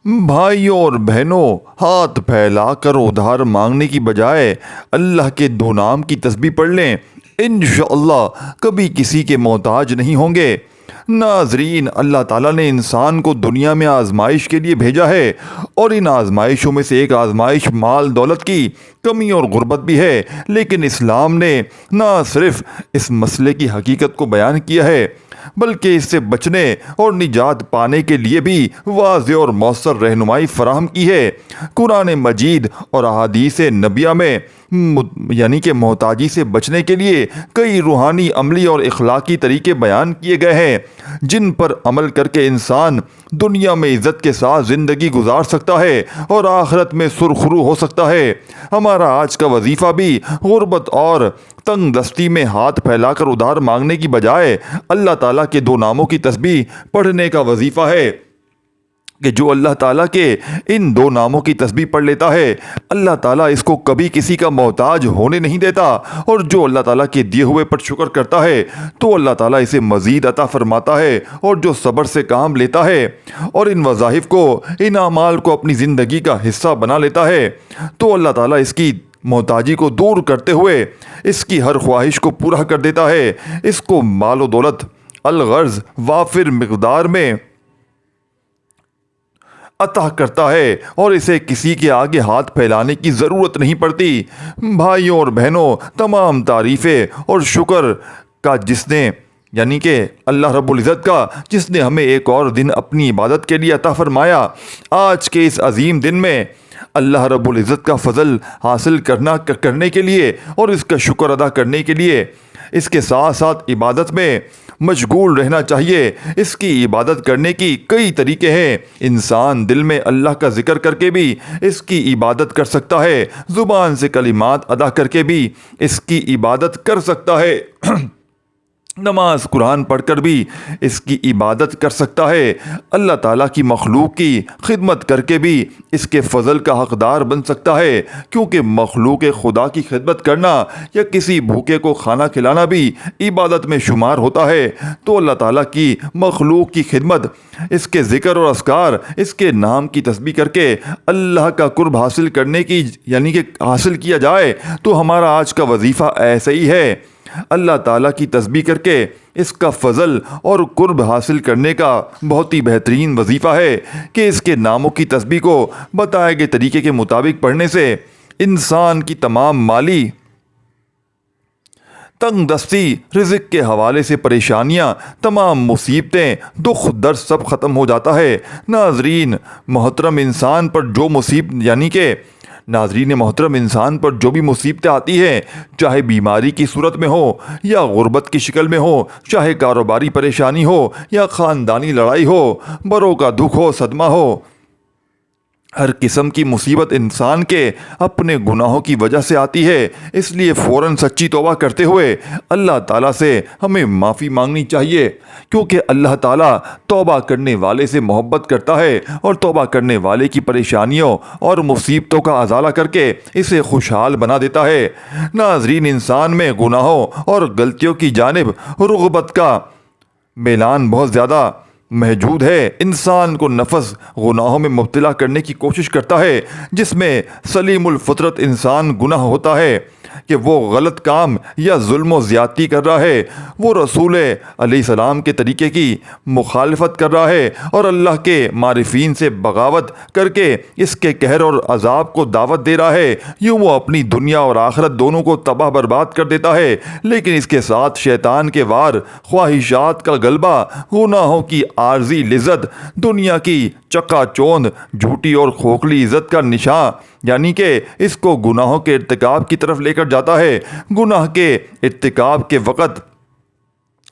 بھائیوں اور بہنوں، ہاتھ پھیلا کر ادھار مانگنے کی بجائے اللہ کے دو نام کی تسبیح پڑھ لیں، انشاءاللہ کبھی کسی کے محتاج نہیں ہوں گے۔ ناظرین، اللہ تعالیٰ نے انسان کو دنیا میں آزمائش کے لیے بھیجا ہے، اور ان آزمائشوں میں سے ایک آزمائش مال دولت کی کمی اور غربت بھی ہے، لیکن اسلام نے نہ صرف اس مسئلے کی حقیقت کو بیان کیا ہے بلکہ اس سے بچنے اور نجات پانے کے لیے بھی واضح اور مؤثر رہنمائی فراہم کی ہے۔ قرآن مجید اور احادیث نبیہ میں یعنی کہ محتاجی سے بچنے کے لیے کئی روحانی، عملی اور اخلاقی طریقے بیان کیے گئے ہیں جن پر عمل کر کے انسان دنیا میں عزت کے ساتھ زندگی گزار سکتا ہے اور آخرت میں سرخرو ہو سکتا ہے۔ ہمارا آج کا وظیفہ بھی غربت اور تنگ دستی میں ہاتھ پھیلا کر ادھار مانگنے کی بجائے اللہ تعالیٰ کے دو ناموں کی تسبیح پڑھنے کا وظیفہ ہے کہ جو اللہ تعالیٰ کے ان دو ناموں کی تسبیح پڑھ لیتا ہے، اللہ تعالیٰ اس کو کبھی کسی کا محتاج ہونے نہیں دیتا، اور جو اللہ تعالیٰ کے دیے ہوئے پر شکر کرتا ہے تو اللہ تعالیٰ اسے مزید عطا فرماتا ہے، اور جو صبر سے کام لیتا ہے اور ان وظائف کو، ان اعمال کو اپنی زندگی کا حصہ بنا لیتا ہے تو اللہ تعالیٰ اس کی محتاجی کو دور کرتے ہوئے اس کی ہر خواہش کو پورا کر دیتا ہے، اس کو مال و دولت الغرض وافر مقدار میں عطا کرتا ہے، اور اسے کسی کے آگے ہاتھ پھیلانے کی ضرورت نہیں پڑتی۔ بھائیوں اور بہنوں، تمام تعریفیں اور شکر کا جس نے یعنی کہ اللہ رب العزت کا جس نے ہمیں ایک اور دن اپنی عبادت کے لیے عطا فرمایا، آج کے اس عظیم دن میں اللہ رب العزت کا فضل حاصل کرنے کے لیے اور اس کا شکر ادا کرنے کے لیے اس کے ساتھ ساتھ عبادت میں مشغول رہنا چاہیے۔ اس کی عبادت کرنے کی کئی طریقے ہیں۔ انسان دل میں اللہ کا ذکر کر کے بھی اس کی عبادت کر سکتا ہے، زبان سے کلمات ادا کر کے بھی اس کی عبادت کر سکتا ہے، نماز قرآن پڑھ کر بھی اس کی عبادت کر سکتا ہے، اللہ تعالیٰ کی مخلوق کی خدمت کر کے بھی اس کے فضل کا حقدار بن سکتا ہے، کیونکہ مخلوق خدا کی خدمت کرنا یا کسی بھوکے کو کھانا کھلانا بھی عبادت میں شمار ہوتا ہے۔ تو اللہ تعالیٰ کی مخلوق کی خدمت، اس کے ذکر اور اذکار، اس کے نام کی تسبیح کر کے اللہ کا قرب حاصل کرنے کی یعنی کہ حاصل کیا جائے تو ہمارا آج کا وظیفہ ایسا ہی ہے۔ اللہ تعالیٰ کی تسبیح کر کے اس کا فضل اور قرب حاصل کرنے کا بہت ہی بہترین وظیفہ ہے کہ اس کے ناموں کی تسبیح کو بتائے گئے طریقے کے مطابق پڑھنے سے انسان کی تمام مالی تنگ دستی، رزق کے حوالے سے پریشانیاں، تمام مصیبتیں، دکھ درد سب ختم ہو جاتا ہے۔ ناظرین محترم، انسان پر جو بھی مصیبتیں آتی ہیں، چاہے بیماری کی صورت میں ہو یا غربت کی شکل میں ہو، چاہے کاروباری پریشانی ہو یا خاندانی لڑائی ہو، بروں کا دکھ ہو، صدمہ ہو، ہر قسم کی مصیبت انسان کے اپنے گناہوں کی وجہ سے آتی ہے۔ اس لیے فوراً سچی توبہ کرتے ہوئے اللہ تعالیٰ سے ہمیں معافی مانگنی چاہیے، کیونکہ اللہ تعالیٰ توبہ کرنے والے سے محبت کرتا ہے اور توبہ کرنے والے کی پریشانیوں اور مصیبتوں کا ازالہ کر کے اسے خوشحال بنا دیتا ہے۔ ناظرین، انسان میں گناہوں اور غلطیوں کی جانب رغبت کا میلان بہت زیادہ موجود ہے۔ انسان کو نفس گناہوں میں مبتلا کرنے کی کوشش کرتا ہے، جس میں سلیم الفطرت انسان گناہ ہوتا ہے کہ وہ غلط کام یا ظلم و زیادتی کر رہا ہے، وہ رسول علیہ السلام کے طریقے کی مخالفت کر رہا ہے اور اللہ کے معرفین سے بغاوت کر کے اس کے قہر اور عذاب کو دعوت دے رہا ہے۔ یوں وہ اپنی دنیا اور آخرت دونوں کو تباہ برباد کر دیتا ہے، لیکن اس کے ساتھ شیطان کے وار، خواہشات کا غلبہ، گناہوں کی عارضی لذت، دنیا کی چکا چوند، جھوٹی اور کھوکھلی عزت کا نشاں یعنی کہ اس کو گناہوں کے ارتکاب کی طرف لے کر جاتا ہے۔ گناہ کے ارتکاب کے وقت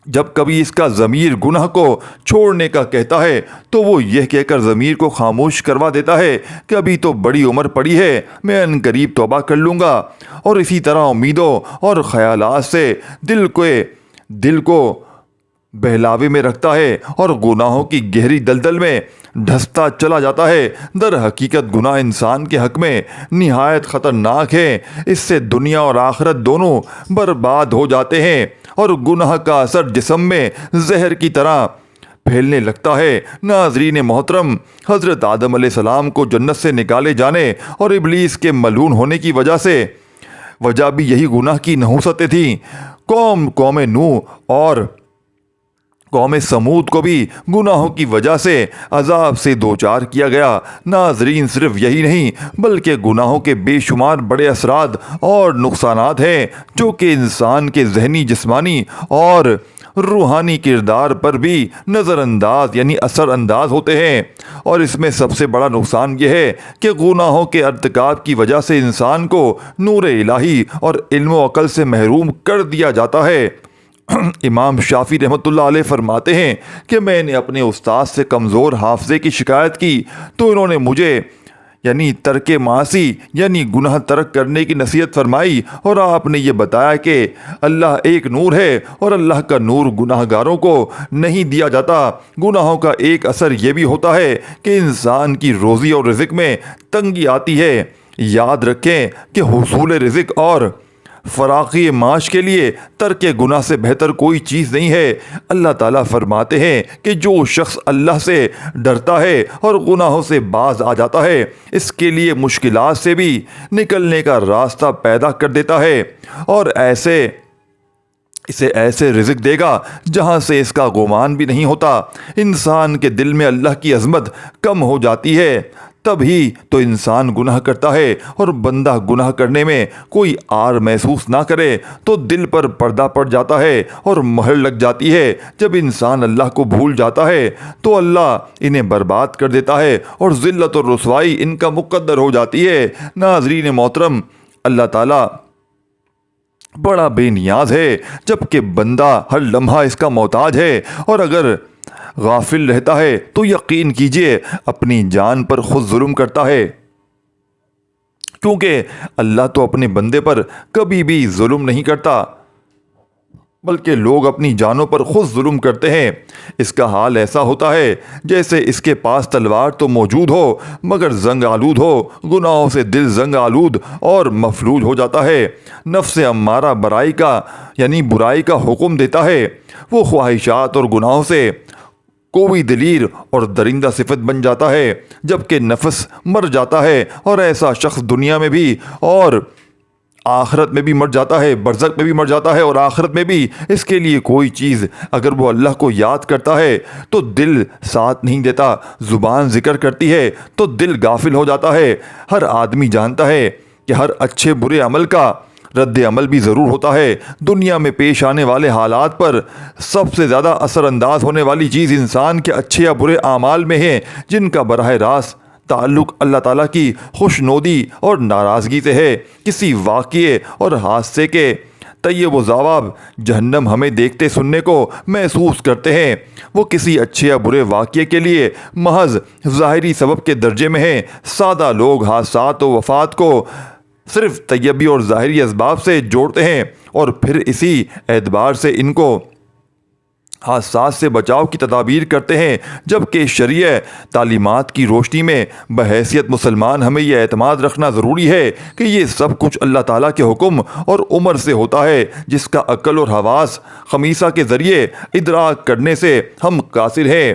جب کبھی اس کا ضمیر گناہ کو چھوڑنے کا کہتا ہے تو وہ یہ کہہ کر ضمیر کو خاموش کروا دیتا ہے کہ ابھی تو بڑی عمر پڑی ہے، میں ان قریب توبہ کر لوں گا، اور اسی طرح امیدوں اور خیالات سے دل کو بہلاوے میں رکھتا ہے اور گناہوں کی گہری دلدل میں دھستا چلا جاتا ہے۔ در حقیقت گناہ انسان کے حق میں نہایت خطرناک ہے، اس سے دنیا اور آخرت دونوں برباد ہو جاتے ہیں، اور گناہ کا اثر جسم میں زہر کی طرح پھیلنے لگتا ہے۔ ناظرین محترم، حضرت آدم علیہ السلام کو جنت سے نکالے جانے اور ابلیس کے ملعون ہونے کی وجہ بھی یہی گناہ کی نحوستیں تھیں۔ قوم نوح اور قوم سمود کو بھی گناہوں کی وجہ سے عذاب سے دوچار کیا گیا۔ ناظرین، صرف یہی نہیں بلکہ گناہوں کے بے شمار بڑے اثرات اور نقصانات ہیں جو کہ انسان کے ذہنی، جسمانی اور روحانی کردار پر بھی نظر انداز یعنی اثر انداز ہوتے ہیں۔ اور اس میں سب سے بڑا نقصان یہ ہے کہ گناہوں کے ارتکاب کی وجہ سے انسان کو نور الہی اور علم و عقل سے محروم کر دیا جاتا ہے۔ امام شافعی رحمۃ اللہ علیہ فرماتے ہیں کہ میں نے اپنے استاد سے کمزور حافظے کی شکایت کی تو انہوں نے مجھے ترک معاصی گناہ ترک کرنے کی نصیحت فرمائی، اور آپ نے یہ بتایا کہ اللہ ایک نور ہے اور اللہ کا نور گناہ گاروں کو نہیں دیا جاتا۔ گناہوں کا ایک اثر یہ بھی ہوتا ہے کہ انسان کی روزی اور رزق میں تنگی آتی ہے۔ یاد رکھیں کہ حصول رزق اور فراخی معاش کے لیے ترک گناہ سے بہتر کوئی چیز نہیں ہے۔ اللہ تعالیٰ فرماتے ہیں کہ جو شخص اللہ سے ڈرتا ہے اور گناہوں سے باز آ جاتا ہے، اس کے لیے مشکلات سے بھی نکلنے کا راستہ پیدا کر دیتا ہے اور اسے ایسے رزق دے گا جہاں سے اس کا گمان بھی نہیں ہوتا۔ انسان کے دل میں اللہ کی عظمت کم ہو جاتی ہے، تب ہی تو انسان گناہ کرتا ہے، اور بندہ گناہ کرنے میں کوئی آر محسوس نہ کرے تو دل پر پردہ پڑ جاتا ہے اور مہر لگ جاتی ہے۔ جب انسان اللہ کو بھول جاتا ہے تو اللہ انہیں برباد کر دیتا ہے اور ذلت اور رسوائی ان کا مقدر ہو جاتی ہے۔ ناظرین محترم، اللہ تعالیٰ بڑا بے نیاز ہے، جبکہ بندہ ہر لمحہ اس کا محتاج ہے، اور اگر غافل رہتا ہے تو یقین کیجئے اپنی جان پر خود ظلم کرتا ہے، کیونکہ اللہ تو اپنے بندے پر کبھی بھی ظلم نہیں کرتا بلکہ لوگ اپنی جانوں پر خود ظلم کرتے ہیں۔ اس کا حال ایسا ہوتا ہے جیسے اس کے پاس تلوار تو موجود ہو مگر زنگ آلود ہو۔ گناہوں سے دل زنگ آلود اور مفلوج ہو جاتا ہے۔ نفس امارہ برائی کا حکم دیتا ہے، وہ خواہشات اور گناہوں سے کوئی دلیر اور درندہ صفت بن جاتا ہے، جبکہ نفس مر جاتا ہے، اور ایسا شخص دنیا میں بھی اور آخرت میں بھی مر جاتا ہے، برزخ میں بھی مر جاتا ہے اور آخرت میں بھی۔ اس کے لیے کوئی چیز اگر وہ اللہ کو یاد کرتا ہے تو دل ساتھ نہیں دیتا، زبان ذکر کرتی ہے تو دل غافل ہو جاتا ہے۔ ہر آدمی جانتا ہے کہ ہر اچھے برے عمل کا رد عمل بھی ضرور ہوتا ہے۔ دنیا میں پیش آنے والے حالات پر سب سے زیادہ اثر انداز ہونے والی چیز انسان کے اچھے یا برے اعمال میں ہے، جن کا براہ راست تعلق اللہ تعالیٰ کی خوشنودی اور ناراضگی سے ہے۔ کسی واقعے اور حادثے کے طیب و ضواب جہنم ہمیں دیکھتے سننے کو محسوس کرتے ہیں، وہ کسی اچھے یا برے واقعے کے لیے محض ظاہری سبب کے درجے میں ہیں۔ سادہ لوگ حادثات و وفات کو صرف طیبی اور ظاہری اسباب سے جوڑتے ہیں اور پھر اسی اعتبار سے ان کو حادثات سے بچاؤ کی تدابیر کرتے ہیں، جبکہ شرعی تعلیمات کی روشنی میں بحیثیت مسلمان ہمیں یہ اعتماد رکھنا ضروری ہے کہ یہ سب کچھ اللہ تعالیٰ کے حکم اور امر سے ہوتا ہے، جس کا عقل اور حواس خمیسہ کے ذریعے ادراک کرنے سے ہم قاصر ہیں۔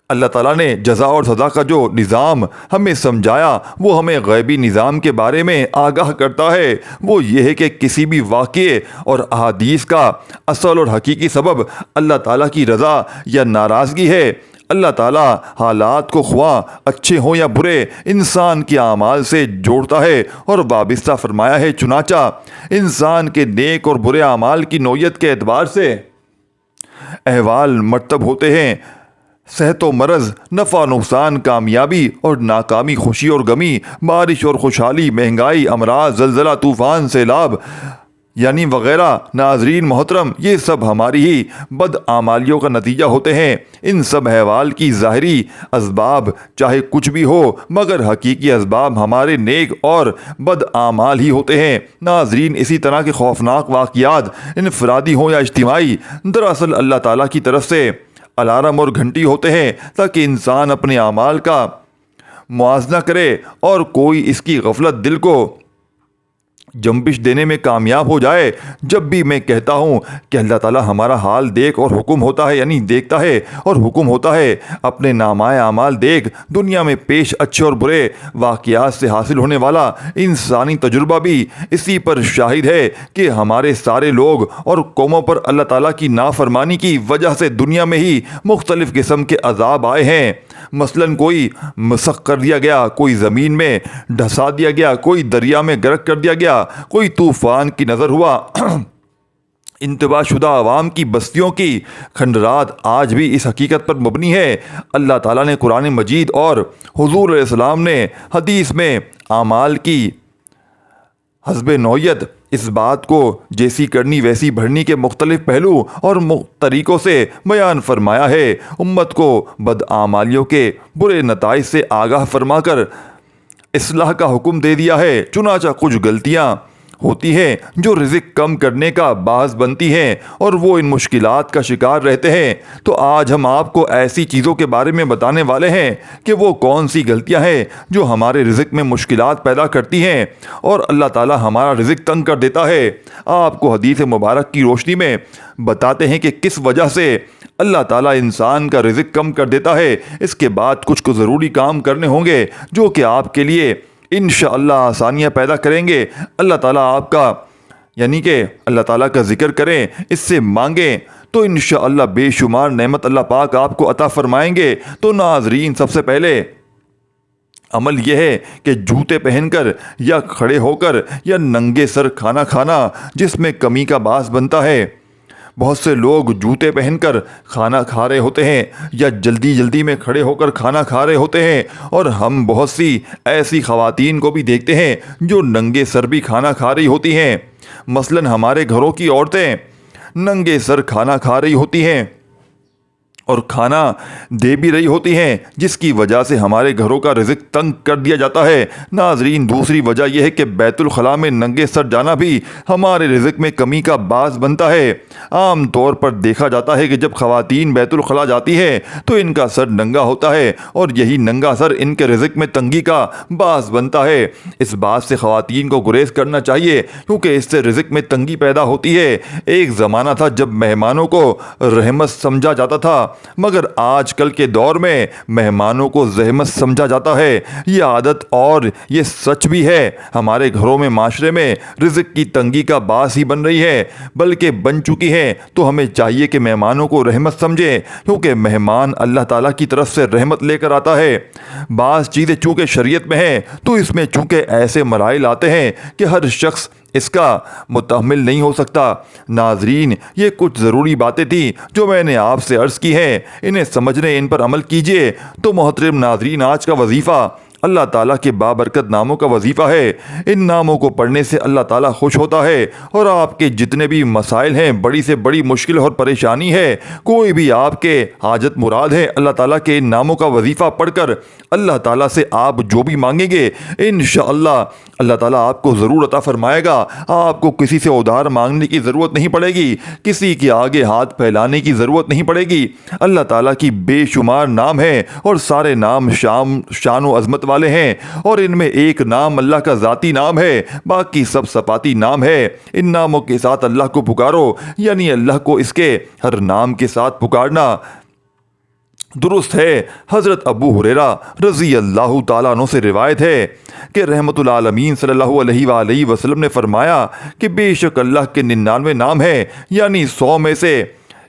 اللہ تعالیٰ نے جزا اور سزا کا جو نظام ہمیں سمجھایا وہ ہمیں غیبی نظام کے بارے میں آگاہ کرتا ہے۔ وہ یہ ہے کہ کسی بھی واقعے اور احادیث کا اصل اور حقیقی سبب اللہ تعالیٰ کی رضا یا ناراضگی ہے۔ اللہ تعالیٰ حالات کو خواہ اچھے ہوں یا برے انسان کے اعمال سے جوڑتا ہے اور وابستہ فرمایا ہے، چنانچہ انسان کے نیک اور برے اعمال کی نوعیت کے اعتبار سے احوال مرتب ہوتے ہیں۔ صحت و مرض، نفع و نقصان، کامیابی اور ناکامی، خوشی اور غمی، بارش اور خوشحالی، مہنگائی، امراض، زلزلہ، طوفان، سیلاب وغیرہ۔ ناظرین محترم، یہ سب ہماری ہی بدعمالیوں کا نتیجہ ہوتے ہیں۔ ان سب احوال کی ظاہری اسباب چاہے کچھ بھی ہو مگر حقیقی اسباب ہمارے نیک اور بد اعمال ہی ہوتے ہیں۔ ناظرین، اسی طرح کے خوفناک واقعات انفرادی ہوں یا اجتماعی دراصل اللہ تعالیٰ کی طرف سے الارم اور گھنٹی ہوتے ہیں تاکہ انسان اپنے اعمال کا موازنہ کرے اور کوئی اس کی غفلت دل کو جنبش دینے میں کامیاب ہو جائے۔ جب بھی میں کہتا ہوں کہ اللہ تعالیٰ ہمارا حال دیکھ اور حکم ہوتا ہے، یعنی دیکھتا ہے اور حکم ہوتا ہے، اپنے نامۂ اعمال دیکھ، دنیا میں پیش اچھے اور برے واقعات سے حاصل ہونے والا انسانی تجربہ بھی اسی پر شاہد ہے کہ ہمارے سارے لوگ اور قوموں پر اللہ تعالیٰ کی نافرمانی کی وجہ سے دنیا میں ہی مختلف قسم کے عذاب آئے ہیں۔ مثلاً کوئی مسخ کر دیا گیا، کوئی زمین میں ڈھسا دیا گیا، کوئی دریا میں غرق کر دیا گیا، کوئی طوفان کی نظر ہوا۔ انتباہ شدہ عوام کی بستیوں کی کھنڈرات آج بھی اس حقیقت پر مبنی ہے۔ اللہ تعالیٰ نے قرآن مجید اور حضور علیہ السلام نے حدیث میں اعمال کی حسب نوعیت اس بات کو جیسی کرنی ویسی بھرنی کے مختلف پہلو اور طریقوں سے بیان فرمایا ہے۔ امت کو بدعمالیوں کے برے نتائج سے آگاہ فرما کر اصلاح کا حکم دے دیا ہے۔ چنانچہ کچھ غلطیاں ہوتی ہیں جو رزق کم کرنے کا باعث بنتی ہیں اور وہ ان مشکلات کا شکار رہتے ہیں۔ تو آج ہم آپ کو ایسی چیزوں کے بارے میں بتانے والے ہیں کہ وہ کون سی غلطیاں ہیں جو ہمارے رزق میں مشکلات پیدا کرتی ہیں اور اللہ تعالی ہمارا رزق تنگ کر دیتا ہے۔ آپ کو حدیث مبارک کی روشنی میں بتاتے ہیں کہ کس وجہ سے اللہ تعالیٰ انسان کا رزق کم کر دیتا ہے۔ اس کے بعد کچھ کو ضروری کام کرنے ہوں گے جو کہ آپ کے لیے انشاءاللہ آسانیاں پیدا کریں گے۔ اللہ تعالیٰ آپ کا یعنی کہ اللہ تعالیٰ کا ذکر کریں، اس سے مانگیں تو انشاءاللہ بے شمار نعمت اللہ پاک آپ کو عطا فرمائیں گے۔ تو ناظرین، سب سے پہلے عمل یہ ہے کہ جوتے پہن کر یا کھڑے ہو کر یا ننگے سر کھانا کھانا جس میں کمی کا باعث بنتا ہے۔ بہت سے لوگ جوتے پہن کر کھانا کھا رہے ہوتے ہیں یا جلدی میں کھڑے ہو کر کھانا کھا رہے ہوتے ہیں، اور ہم بہت سی ایسی خواتین کو بھی دیکھتے ہیں جو ننگے سر بھی کھانا کھا رہی ہوتی ہیں۔ مثلاً ہمارے گھروں کی عورتیں ننگے سر کھانا کھا رہی ہوتی ہیں اور کھانا دے بھی رہی ہوتی ہیں، جس کی وجہ سے ہمارے گھروں کا رزق تنگ کر دیا جاتا ہے۔ ناظرین، دوسری وجہ یہ ہے کہ بیت الخلاء میں ننگے سر جانا بھی ہمارے رزق میں کمی کا باعث بنتا ہے۔ عام طور پر دیکھا جاتا ہے کہ جب خواتین بیت الخلاء جاتی ہیں تو ان کا سر ننگا ہوتا ہے اور یہی ننگا سر ان کے رزق میں تنگی کا باعث بنتا ہے۔ اس بات سے خواتین کو گریز کرنا چاہیے کیونکہ اس سے رزق میں تنگی پیدا ہوتی ہے۔ ایک زمانہ تھا جب مہمانوں کو رحمت سمجھا جاتا تھا، مگر آج کل کے دور میں مہمانوں کو زحمت سمجھا جاتا ہے۔ یہ عادت اور یہ سچ بھی ہے ہمارے گھروں میں معاشرے میں رزق کی تنگی کا باعث ہی بن رہی ہے، بلکہ بن چکی ہے۔ تو ہمیں چاہیے کہ مہمانوں کو رحمت سمجھیں کیونکہ مہمان اللہ تعالیٰ کی طرف سے رحمت لے کر آتا ہے۔ بعض چیزیں چونکہ شریعت میں ہیں تو اس میں چونکہ ایسے مرائل آتے ہیں کہ ہر شخص اس کا متحمل نہیں ہو سکتا۔ ناظرین، یہ کچھ ضروری باتیں تھیں جو میں نے آپ سے عرض کی ہیں، انہیں سمجھنے، ان پر عمل کیجیے۔ تو محترم ناظرین، آج کا وظیفہ اللہ تعالیٰ کے بابرکت ناموں کا وظیفہ ہے۔ ان ناموں کو پڑھنے سے اللہ تعالیٰ خوش ہوتا ہے اور آپ کے جتنے بھی مسائل ہیں، بڑی سے بڑی مشکل اور پریشانی ہے، کوئی بھی آپ کے حاجت مراد ہے، اللہ تعالیٰ کے ان ناموں کا وظیفہ پڑھ کر اللہ تعالیٰ سے آپ جو بھی مانگیں گے انشاءاللہ اللہ تعالیٰ آپ کو ضرور عطا فرمائے گا۔ آپ کو کسی سے ادھار مانگنے کی ضرورت نہیں پڑے گی، کسی کے آگے ہاتھ پھیلانے کی ضرورت نہیں پڑے گی۔ اللہ تعالیٰ کی بے شمار نام ہیں اور سارے نام شان و عظمت والے ہیں، اور ان میں ایک نام اللہ کا ذاتی نام ہے، باقی سب صفاتی نام ہے۔ ان ناموں کے ساتھ اللہ کو پکارو، یعنی اللہ کو اس کے ہر نام کے ساتھ پکارنا درست ہے۔ حضرت ابو ہریرہ رضی اللہ تعالیٰ عنہ سے روایت ہے کہ رحمت العالمین صلی اللہ علیہ وآلہ وسلم نے فرمایا کہ بے شک اللہ کے 99 نام ہیں، یعنی 100 میں سے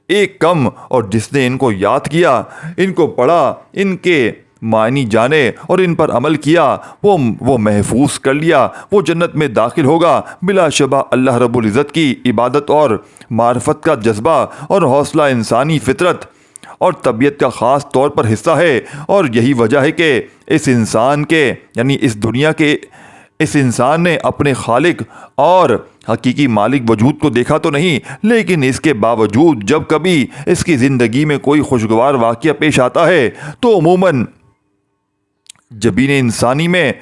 ایک کم، اور جس نے ان کو یاد کیا، ان کو پڑھا، ان کے معنی جانے اور ان پر عمل کیا، وہ محفوظ کر لیا، وہ جنت میں داخل ہوگا۔ بلا شبہ اللہ رب العزت کی عبادت اور معرفت کا جذبہ اور حوصلہ انسانی فطرت اور طبیعت کا خاص طور پر حصہ ہے، اور یہی وجہ ہے کہ اس انسان کے یعنی اس دنیا کے اس انسان نے اپنے خالق اور حقیقی مالک وجود کو دیکھا تو نہیں، لیکن اس کے باوجود جب کبھی اس کی زندگی میں کوئی خوشگوار واقعہ پیش آتا ہے تو عموماً جبین انسانی میں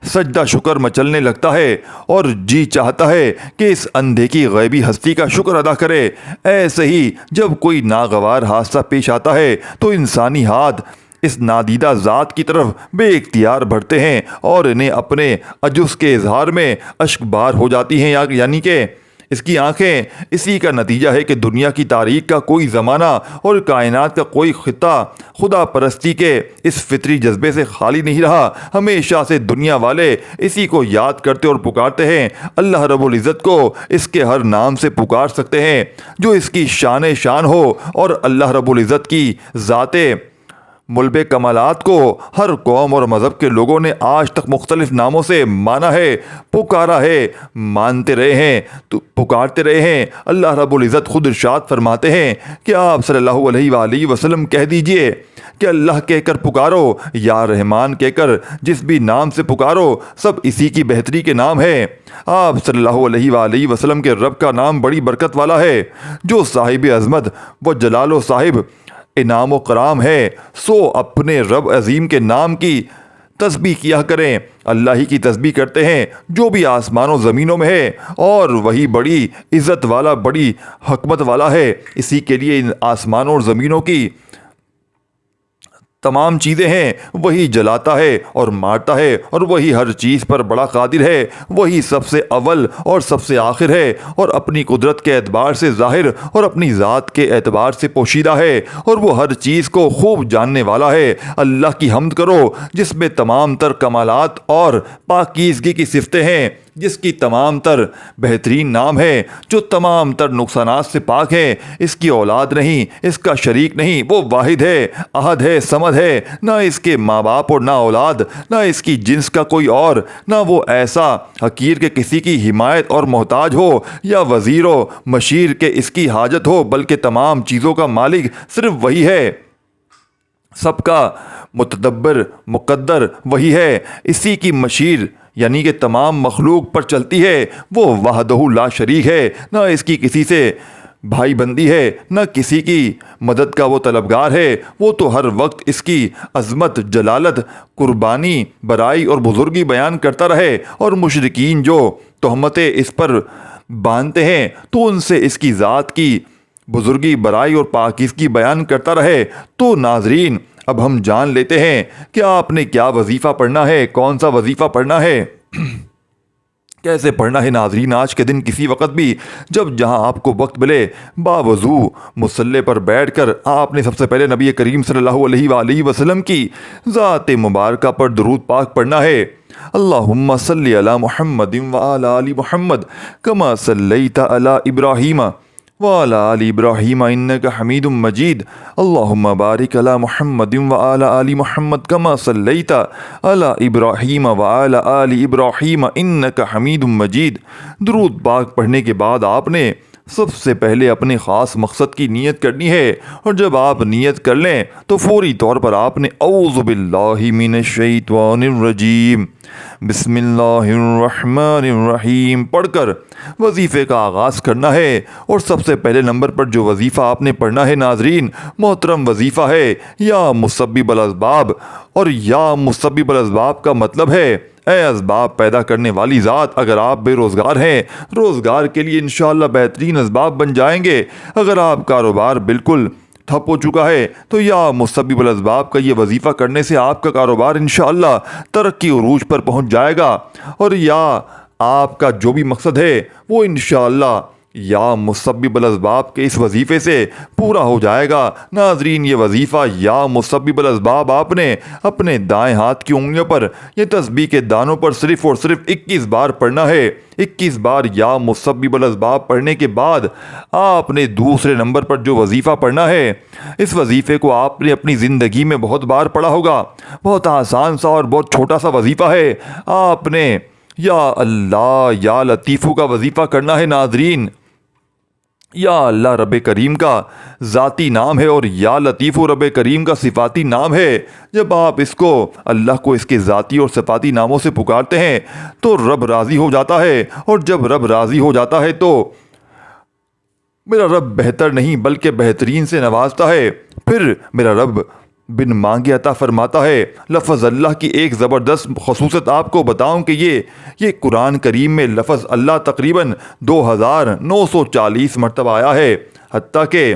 سجدہ شکر مچلنے لگتا ہے اور جی چاہتا ہے کہ اس اندھے کی غیبی ہستی کا شکر ادا کرے۔ ایسے ہی جب کوئی ناگوار حادثہ پیش آتا ہے تو انسانی ہاتھ اس نادیدہ ذات کی طرف بے اختیار بڑھتے ہیں اور انہیں اپنے عجز کے اظہار میں اشک بار ہو جاتی ہیں، یعنی کہ اس کی آنکھیں اسی کا نتیجہ ہے کہ دنیا کی تاریخ کا کوئی زمانہ اور کائنات کا کوئی خطہ خدا پرستی کے اس فطری جذبے سے خالی نہیں رہا۔ ہمیشہ سے دنیا والے اسی کو یاد کرتے اور پکارتے ہیں۔ اللہ رب العزت کو اس کے ہر نام سے پکار سکتے ہیں جو اس کی شان ہو، اور اللہ رب العزت کی ذات ملب کمالات کو ہر قوم اور مذہب کے لوگوں نے آج تک مختلف ناموں سے مانا ہے، پکارا ہے، مانتے رہے ہیں، تو پکارتے رہے ہیں۔ اللہ رب العزت خود ارشاد فرماتے ہیں کہ آپ صلی اللہ علیہ وآلہ وسلم کہہ دیجئے کہ اللہ کہہ کر پکارو، یا رحمان کہہ کر جس بھی نام سے پکارو، سب اسی کی بہتری کے نام ہے۔ آپ صلی اللہ علیہ وآلہ وسلم کے رب کا نام بڑی برکت والا ہے، جو صاحب عظمت و جلال و صاحب انعام و کرام ہے۔ سو اپنے رب عظیم کے نام کی تسبیح کیا کریں۔ اللہ ہی کی تسبیح کرتے ہیں جو بھی آسمان و زمینوں میں ہے، اور وہی بڑی عزت والا، بڑی حکمت والا ہے۔ اسی کے لیے ان آسمانوں اور زمینوں کی تمام چیزیں ہیں، وہی جلاتا ہے اور مارتا ہے، اور وہی ہر چیز پر بڑا قادر ہے۔ وہی سب سے اول اور سب سے آخر ہے، اور اپنی قدرت کے اعتبار سے ظاہر اور اپنی ذات کے اعتبار سے پوشیدہ ہے، اور وہ ہر چیز کو خوب جاننے والا ہے۔ اللہ کی حمد کرو جس میں تمام تر کمالات اور پاکیزگی کی صفتیں ہیں، جس کی تمام تر بہترین نام ہے، جو تمام تر نقصانات سے پاک ہے۔ اس کی اولاد نہیں، اس کا شریک نہیں، وہ واحد ہے، احد ہے، صمد ہے، نہ اس کے ماں باپ اور نہ اولاد، نہ اس کی جنس کا کوئی اور، نہ وہ ایسا حقیر کہ کسی کی حمایت اور محتاج ہو، یا وزیر و مشیر کہ اس کی حاجت ہو، بلکہ تمام چیزوں کا مالک صرف وہی ہے، سب کا متدبر مقدر وہی ہے، اسی کی مشیر یعنی کہ تمام مخلوق پر چلتی ہے۔ وہ وحدہ لا شریک ہے، نہ اس کی کسی سے بھائی بندی ہے، نہ کسی کی مدد کا وہ طلبگار ہے۔ وہ تو ہر وقت اس کی عظمت، جلالت، قربانی، برائی اور بزرگی بیان کرتا رہے، اور مشرکین جو تہمتیں اس پر باندھتے ہیں تو ان سے اس کی ذات کی بزرگی، برائی اور پاکیزگی بیان کرتا رہے۔ تو ناظرین، اب ہم جان لیتے ہیں کہ آپ نے کیا وظیفہ پڑھنا ہے، کون سا وظیفہ پڑھنا ہے، کیسے پڑھنا ہے۔ ناظرین، آج کے دن کسی وقت بھی جب جہاں آپ کو وقت ملے، باوضو مصلی پر بیٹھ کر آپ نے سب سے پہلے نبی کریم صلی اللہ علیہ وآلہ وسلم کی ذات مبارکہ پر درود پاک پڑھنا ہے۔ اللہم صلی علی محمد وعلی آل محمد کما صلیت علی ابراہیم وعلی آل ابراہیم انک حمید مجید۔ اللہم بارک علی محمد وعلی آل محمد کما صلیت علی ابراہیم وعلی آل ابراہیم انک حمید مجید۔ درود پاک پڑھنے کے بعد آپ نے سب سے پہلے اپنے خاص مقصد کی نیت کرنی ہے، اور جب آپ نیت کر لیں تو فوری طور پر آپ نے اعوذ باللہ من الشیطان الرجیم بسم اللہ الرحمن الرحیم پڑھ کر وظیفے کا آغاز کرنا ہے۔ اور سب سے پہلے نمبر پر جو وظیفہ آپ نے پڑھنا ہے ناظرین، محترم وظیفہ ہے یا مسبب الاسباب، اور یا مسبب الاسباب کا مطلب ہے اے اسباب پیدا کرنے والی ذات، اگر آپ بے روزگار ہیں، روزگار کے لیے انشاءاللہ بہترین اسباب بن جائیں گے۔ اگر آپ کاروبار بالکل ٹھپ ہو چکا ہے تو یا مسبب الاسباب کا یہ وظیفہ کرنے سے آپ کا کاروبار انشاءاللہ ترقی عروج پر پہنچ جائے گا، اور یا آپ کا جو بھی مقصد ہے وہ انشاءاللہ یا مسبب الاسباب کے اس وظیفے سے پورا ہو جائے گا۔ ناظرین، یہ وظیفہ یا مسبب الاسباب آپ نے اپنے دائیں ہاتھ کی انگلیوں پر یہ تسبیح کے دانوں پر صرف اور صرف 21 بار پڑھنا ہے۔ 21 بار یا مسبب الاسباب پڑھنے کے بعد آپ نے دوسرے نمبر پر جو وظیفہ پڑھنا ہے، اس وظیفے کو آپ نے اپنی زندگی میں بہت بار پڑھا ہوگا۔ بہت آسان سا اور بہت چھوٹا سا وظیفہ ہے۔ آپ نے یا اللہ یا لطیفو کا وظیفہ کرنا ہے ناظرین۔ یا اللہ رب کریم کا ذاتی نام ہے، اور یا لطیف رب کریم کا صفاتی نام ہے۔ جب آپ اس کو اللہ کو اس کے ذاتی اور صفاتی ناموں سے پکارتے ہیں تو رب راضی ہو جاتا ہے، اور جب رب راضی ہو جاتا ہے تو میرا رب بہتر نہیں بلکہ بہترین سے نوازتا ہے۔ پھر میرا رب بن مانگے عطا فرماتا ہے۔ لفظ اللہ کی ایک زبردست خصوصیت آپ کو بتاؤں کہ یہ قرآن کریم میں لفظ اللہ تقریباً 2940 مرتبہ آیا ہے، حتیٰ کہ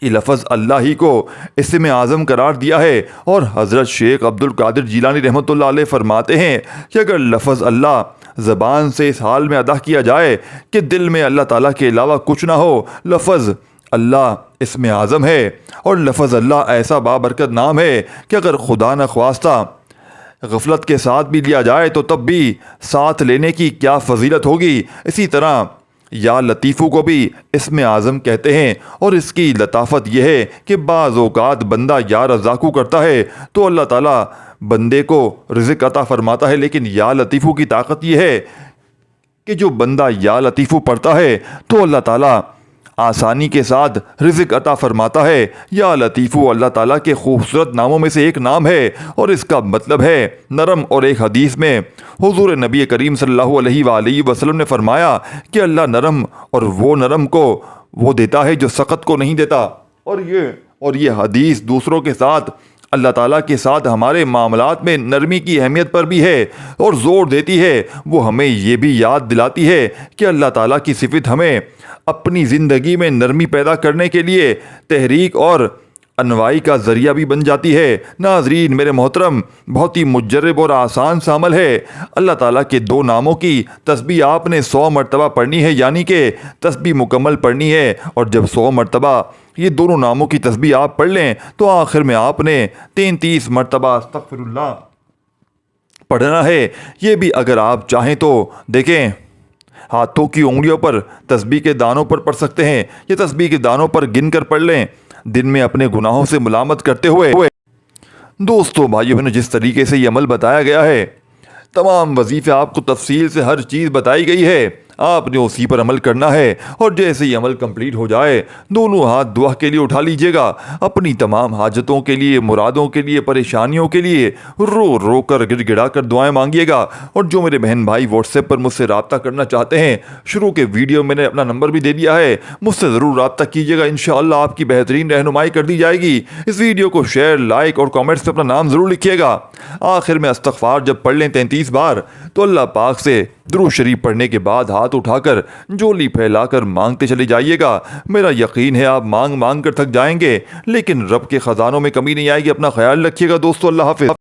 یہ لفظ اللہ ہی کو اسم اعظم قرار دیا ہے، اور حضرت شیخ عبد القادر جیلانی رحمۃ اللہ علیہ فرماتے ہیں کہ اگر لفظ اللہ زبان سے اس حال میں ادا کیا جائے کہ دل میں اللہ تعالیٰ کے علاوہ کچھ نہ ہو، لفظ اللہ اسم اعظم ہے، اور لفظ اللہ ایسا بابرکت نام ہے کہ اگر خدا نخواستہ غفلت کے ساتھ بھی لیا جائے تو تب بھی ساتھ لینے کی کیا فضیلت ہوگی۔ اسی طرح یا لطیفو کو بھی اسم اعظم کہتے ہیں، اور اس کی لطافت یہ ہے کہ بعض اوقات بندہ یا رزاقو کرتا ہے تو اللہ تعالیٰ بندے کو رزق عطا فرماتا ہے، لیکن یا لطیفو کی طاقت یہ ہے کہ جو بندہ یا لطیفو پڑھتا ہے تو اللہ تعالیٰ آسانی کے ساتھ رزق عطا فرماتا ہے۔ یا لطیفو اللہ تعالیٰ کے خوبصورت ناموں میں سے ایک نام ہے، اور اس کا مطلب ہے نرم، اور ایک حدیث میں حضور نبی کریم صلی اللہ علیہ وآلہ وسلم نے فرمایا کہ اللہ نرم، اور وہ نرم کو وہ دیتا ہے جو سخت کو نہیں دیتا۔ اور یہ حدیث دوسروں کے ساتھ اللہ تعالیٰ کے ساتھ ہمارے معاملات میں نرمی کی اہمیت پر بھی ہے اور زور دیتی ہے۔ وہ ہمیں یہ بھی یاد دلاتی ہے کہ اللہ تعالیٰ کی صفت ہمیں اپنی زندگی میں نرمی پیدا کرنے کے لیے تحریک اور انوائی کا ذریعہ بھی بن جاتی ہے۔ ناظرین میرے محترم، بہت ہی مجرب اور آسان سا عمل ہے۔ اللہ تعالیٰ کے دو ناموں کی تسبیح آپ نے 100 مرتبہ پڑھنی ہے، یعنی کہ تسبیح مکمل پڑھنی ہے، اور جب 100 مرتبہ یہ دونوں ناموں کی تسبیح آپ پڑھ لیں تو آخر میں آپ نے 33 مرتبہ استغفر اللہ پڑھنا ہے۔ یہ بھی اگر آپ چاہیں تو دیکھیں ہاتھوں کی انگلیوں پر تسبیح کے دانوں پر پڑھ سکتے ہیں، یہ تسبیح کے دانوں پر گن کر پڑھ لیں، دن میں اپنے گناہوں سے ملامت کرتے ہوئے۔ دوستو بھائیو بہنوں، جس طریقے سے یہ عمل بتایا گیا ہے، تمام وظیفے آپ کو تفصیل سے ہر چیز بتائی گئی ہے، آپ نے اسی پر عمل کرنا ہے، اور جیسے یہ عمل کمپلیٹ ہو جائے دونوں ہاتھ دعا کے لیے اٹھا لیجئے گا، اپنی تمام حاجتوں کے لیے، مرادوں کے لیے، پریشانیوں کے لیے رو رو کر گڑ گڑا کر دعائیں مانگیے گا۔ اور جو میرے بہن بھائی واٹس ایپ پر مجھ سے رابطہ کرنا چاہتے ہیں، شروع کے ویڈیو میں نے اپنا نمبر بھی دے دیا ہے، مجھ سے ضرور رابطہ کیجیے گا، انشاءاللہ آپ کی بہترین رہنمائی کر دی جائے گی۔ اس ویڈیو کو شیئر، لائک اور کامنٹس میں اپنا نام ضرور لکھیے گا۔ آخر میں استغفار جب پڑھ لیں 33 بار تو اللہ پاک سے درود شریف پڑھنے کے بعد ہاتھ اٹھا کر جولی پھیلا کر مانگتے چلے جائیے گا۔ میرا یقین ہے آپ مانگ مانگ کر تھک جائیں گے، لیکن رب کے خزانوں میں کمی نہیں آئے گی۔ اپنا خیال رکھیے گا دوستو، اللہ حافظ۔